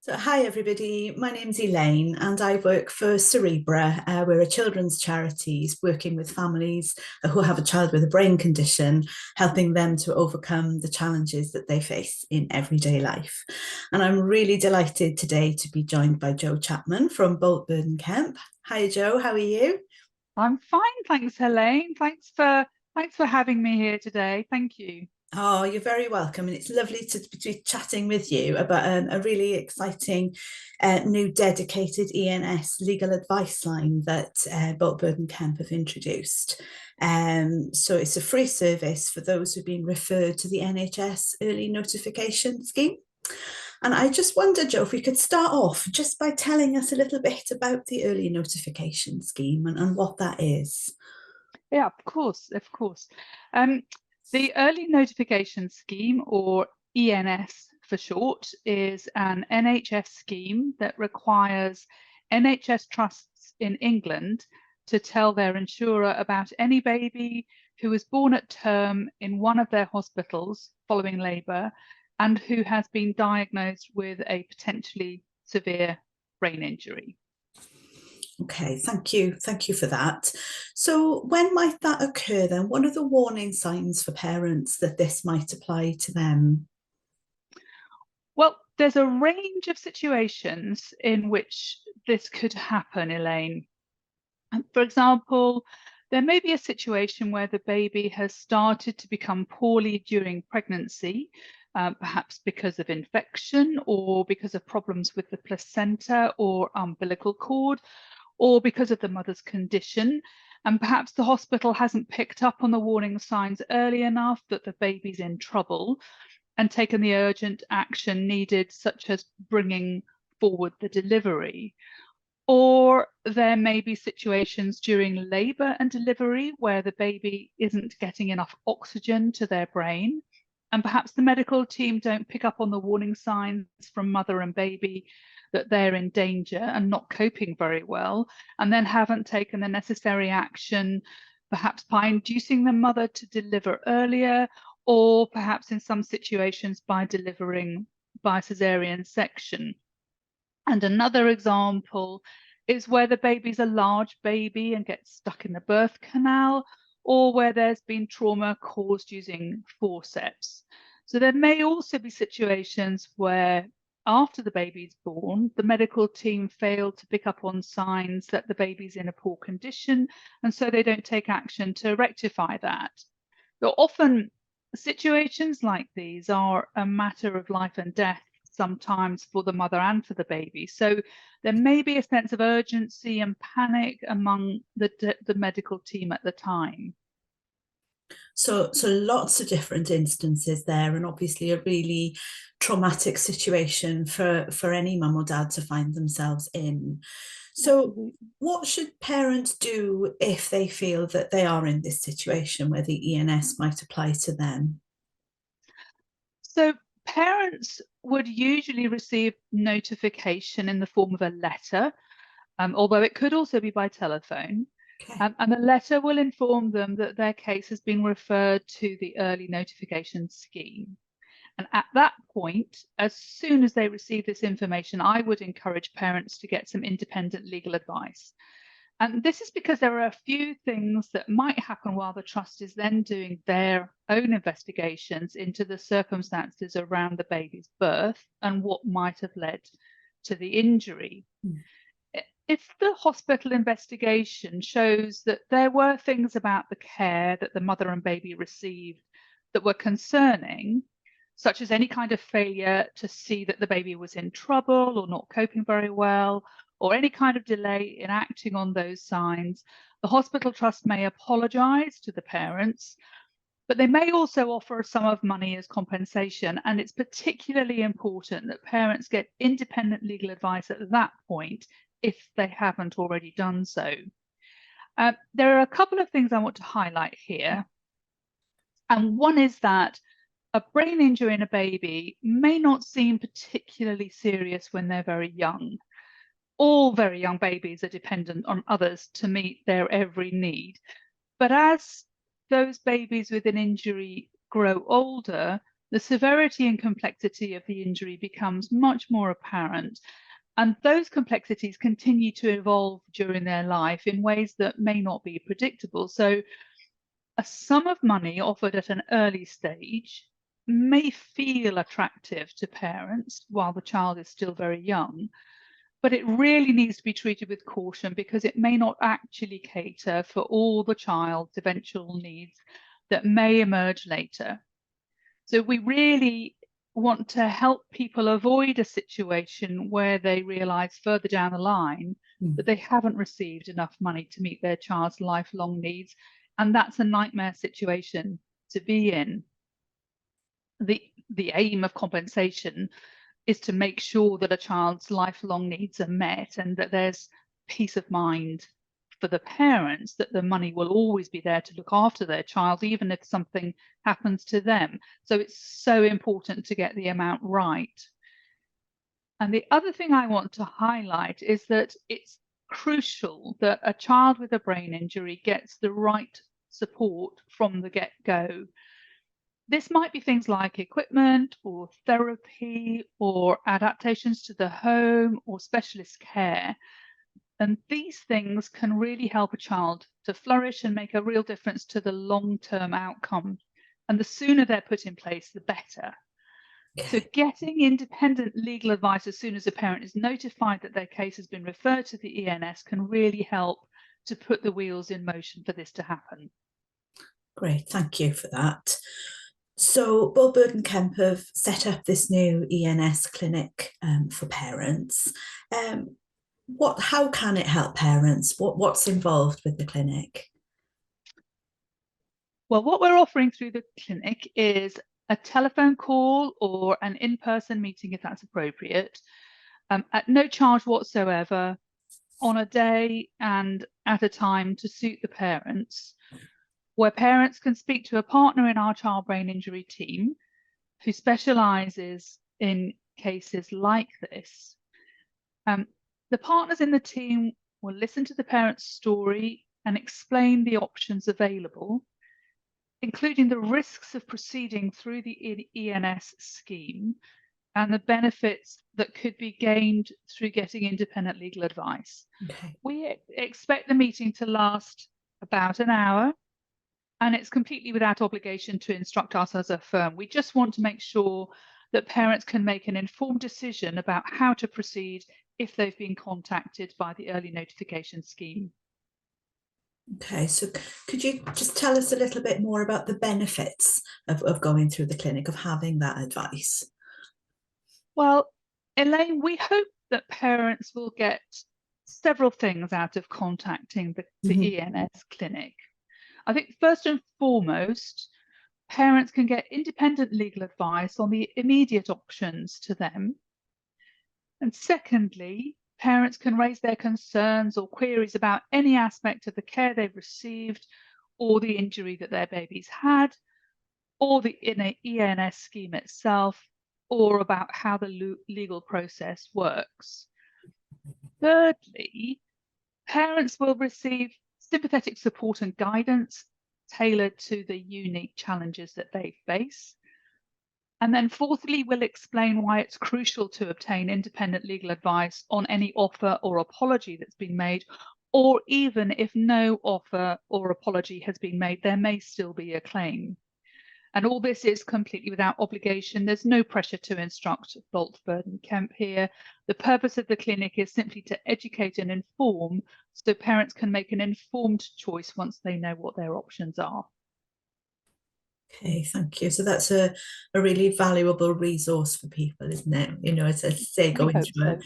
So, hi everybody. My name's Elaine, and I work for Cerebra. We're a children's charity working with families who have a child with a brain condition, helping them to overcome the challenges that they face in everyday life. And I'm really delighted today to be joined by Jo Chapman from Boltburn Kemp. Hi, Jo. How are you? I'm fine, thanks, Helene. Thanks for having me here today. Thank you. Oh, you're very welcome. And it's lovely to be chatting with you about a really exciting new dedicated ENS legal advice line that Bolt Burden Kemp have introduced. So it's a free service for those who've been referred to the NHS early notification scheme. And I just wondered, Jo, if we could start off just by telling us a little bit about the early notification scheme and what that is. Yeah, of course, of course. Um, the Early Notification Scheme, or ENS for short, is an NHS scheme that requires NHS trusts in England to tell their insurer about any baby who was born at term in one of their hospitals following labour and who has been diagnosed with a potentially severe brain injury. Okay, thank you. Thank you for that. So, when might that occur then? What are the warning signs for parents that this might apply to them? Well, there's a range of situations in which this could happen, Elaine. For example, there may be a situation where the baby has started to become poorly during pregnancy, perhaps because of infection or because of problems with the placenta or umbilical cord, or because of the mother's condition. And perhaps the hospital hasn't picked up on the warning signs early enough that the baby's in trouble and taken the urgent action needed, such as bringing forward the delivery. Or there may be situations during labour and delivery where the baby isn't getting enough oxygen to their brain. And perhaps the medical team don't pick up on the warning signs from mother and baby that they're in danger and not coping very well, and then haven't taken the necessary action, perhaps by inducing the mother to deliver earlier, or perhaps in some situations by delivering by caesarean section. And another example is where the baby's a large baby and gets stuck in the birth canal, or where there's been trauma caused using forceps. So there may also be situations where after the baby's born, the medical team failed to pick up on signs that the baby's in a poor condition, and so they don't take action to rectify that. But often situations like these are a matter of life and death, sometimes for the mother and for the baby. So there may be a sense of urgency and panic among the medical team at the time. So lots of different instances there, and obviously a really traumatic situation for any mum or dad to find themselves in. So, Absolutely. what should parents do if they feel that they are in this situation where the ENS might apply to them? So parents would usually receive notification in the form of a letter, although it could also be by telephone. Okay. And the letter will inform them that their case has been referred to the early notification scheme. And at that point, as soon as they receive this information, I would encourage parents to get some independent legal advice. And this is because there are a few things that might happen while the trust is then doing their own investigations into the circumstances around the baby's birth and what might have led to the injury. Mm. If the hospital investigation shows that there were things about the care that the mother and baby received that were concerning, such as any kind of failure to see that the baby was in trouble or not coping very well, or any kind of delay in acting on those signs, the hospital trust may apologise to the parents, but they may also offer a sum of money as compensation. And it's particularly important that parents get independent legal advice at that point if they haven't already done so. There are a couple of things I want to highlight here. And one is that a brain injury in a baby may not seem particularly serious when they're very young. All very young babies are dependent on others to meet their every need. But as those babies with an injury grow older, the severity and complexity of the injury becomes much more apparent. And those complexities continue to evolve during their life in ways that may not be predictable. So a sum of money offered at an early stage may feel attractive to parents while the child is still very young, but it really needs to be treated with caution because it may not actually cater for all the child's eventual needs that may emerge later. So we really want to help people avoid a situation where they realize further down the line that they haven't received enough money to meet their child's lifelong needs. And that's a nightmare situation to be in. The aim of compensation is to make sure that a child's lifelong needs are met and that there's peace of mind for the parents that the money will always be there to look after their child, even if something happens to them. So it's so important to get the amount right. And the other thing I want to highlight is that it's crucial that a child with a brain injury gets the right support from the get-go. This might be things like equipment or therapy or adaptations to the home or specialist care. And these things can really help a child to flourish and make a real difference to the long-term outcome. And the sooner they're put in place, the better. So getting independent legal advice as soon as a parent is notified that their case has been referred to the ENS can really help to put the wheels in motion for this to happen. Great, thank you for that. So Bob Bird & Kemp have set up this new ENS clinic for parents. How can it help parents? What's involved with the clinic? Well, what we're offering through the clinic is a telephone call or an in-person meeting, if that's appropriate, at no charge whatsoever, on a day and at a time to suit the parents, where parents can speak to a partner in our child brain injury team who specialises in cases like this. The partners in the team will listen to the parent's story and explain the options available, including the risks of proceeding through the ENS scheme and the benefits that could be gained through getting independent legal advice. Okay. We expect the meeting to last about an hour, and it's completely without obligation to instruct us as a firm. We just want to make sure that parents can make an informed decision about how to proceed if they've been contacted by the early notification scheme. Okay, so could you just tell us a little bit more about the benefits of going through the clinic, of having that advice? Well, Elaine, we hope that parents will get several things out of contacting the ENS clinic. I think first and foremost, parents can get independent legal advice on the immediate options to them. And secondly, parents can raise their concerns or queries about any aspect of the care they've received or the injury that their baby's had, or the ENS scheme itself, or about how the legal process works. Thirdly, parents will receive sympathetic support and guidance tailored to the unique challenges that they face. And then fourthly, we'll explain why it's crucial to obtain independent legal advice on any offer or apology that's been made, or even if no offer or apology has been made, there may still be a claim. And all this is completely without obligation. There's no pressure to instruct Bolt, Bird & Kemp here. The purpose of the clinic is simply to educate and inform so parents can make an informed choice once they know what their options are. Okay, thank you. So that's a really valuable resource for people, isn't it? You know, as I say, going through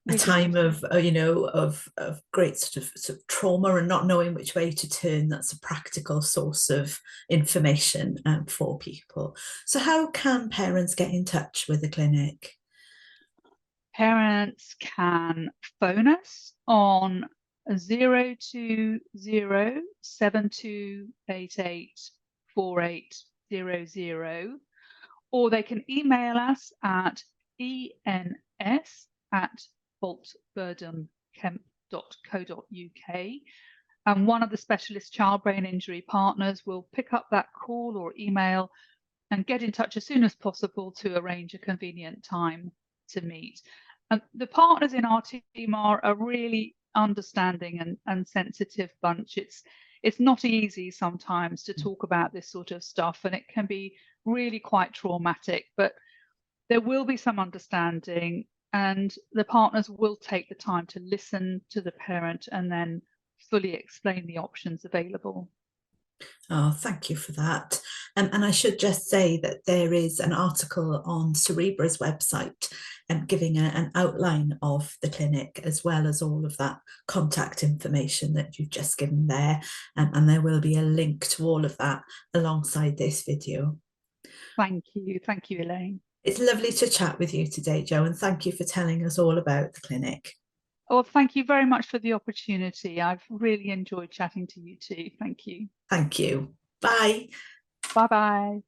a time of, you know, of great sort of trauma and not knowing which way to turn. That's a practical source of information for people. So how can parents get in touch with the clinic? Parents can phone us on 02072884800, or they can email us at ens@boltburdenkemp.co.uk, and one of the specialist child brain injury partners will pick up that call or email and get in touch as soon as possible to arrange a convenient time to meet. And the partners in our team are a really understanding and sensitive bunch. It's not easy sometimes to talk about this sort of stuff, and it can be really quite traumatic, but there will be some understanding, and the partners will take the time to listen to the parent and then fully explain the options available. Oh, thank you for that. And I should just say that there is an article on Cerebra's website giving an outline of the clinic, as well as all of that contact information that you've just given there. And there will be a link to all of that alongside this video. Thank you, Elaine. It's lovely to chat with you today, Jo, and thank you for telling us all about the clinic. Oh, thank you very much for the opportunity. I've really enjoyed chatting to you too. Thank you. Thank you. Bye. Bye-bye.